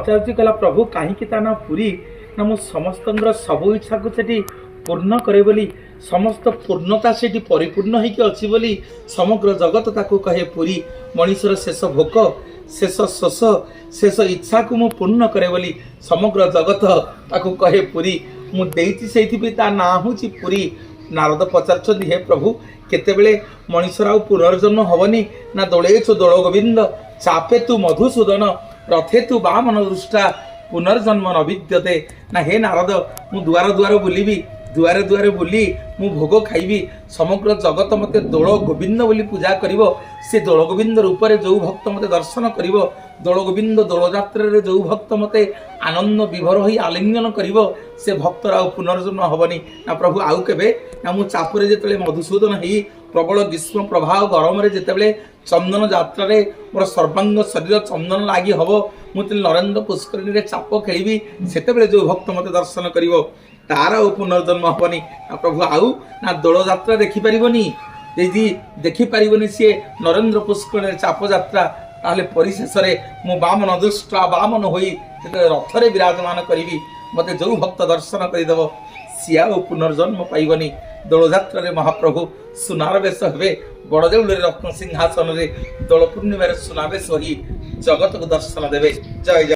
पचार कहला प्रभु कहीं ना पुरी ना मु समस्त सबु इच्छा को सेठी पूर्ण करे बोली समस्त पूर्णता से परिपूर्ण होइके अछि बोली समग्र जगत ताकू कहे पुरी मनीषर शेष भोक शेष शोष शेष इच्छा को मु पूर्ण करे बोली समग्र जगत ताकू कहे पुरी मु देइछि सेइथि ता ना होछि पुरी। नारद पचार हे प्रभु केतेबेले मनीषर आउ पुनर्जन्म हबनी ना दोलेछु दोल गोविंद चापे तू मधुसूदन रथे तू वामन दृष्टा पुनर्जन्म न विद्यते ना हे नारद मु दुआर दुआर बुलिबी दुआरे दुआरे बुली मु भोग खाइबी समग्र जगत मते दोल गोविंद बोली पूजा करिवो से दोल गोविंद रूप रे जो भक्त मते दर्शन करिवो दोल गोविंद दोल यात्रा रे जो भक्त मते आनंद विभोर होई आलिंगन करिवो से भक्त आउ पुनर्जन्म हबनी ना प्रभु आउ केबे ना मु चापुरे जेतले मधुसूदन हेई प्रबल ग्रीष्म प्रभाव गरम रे जेतले चंदन यात्रा रे मोर सर्वांग शरीर चंदन लागी हबो मु नरेंद्र पुष्करिणी रे चाप खेलिबी सेतेबेले जो भक्त मते दर्शन करिवो तार पुनर्जन्म हबनी ना प्रभु आउ ना दोल यात्रा देखि परिबनी यदि देखि परिबनी सी नरेंद्र पुष्करिणी चाप यात्रा ताले परिशेष रे मु वामन दृष्टा वामन होई रथ रे विराजमान करिबी मते जो भक्त दर्शन करिदेव सिया पुनर्जन्म पाइबनी दोल यात्रा रे महाप्रभु सुनार बेश हेबे बड़देउल रत्न सिंहासन रे दोल पूर्णिमा रे सुनाबेश होई जगत को दर्शन देवे। जय जय।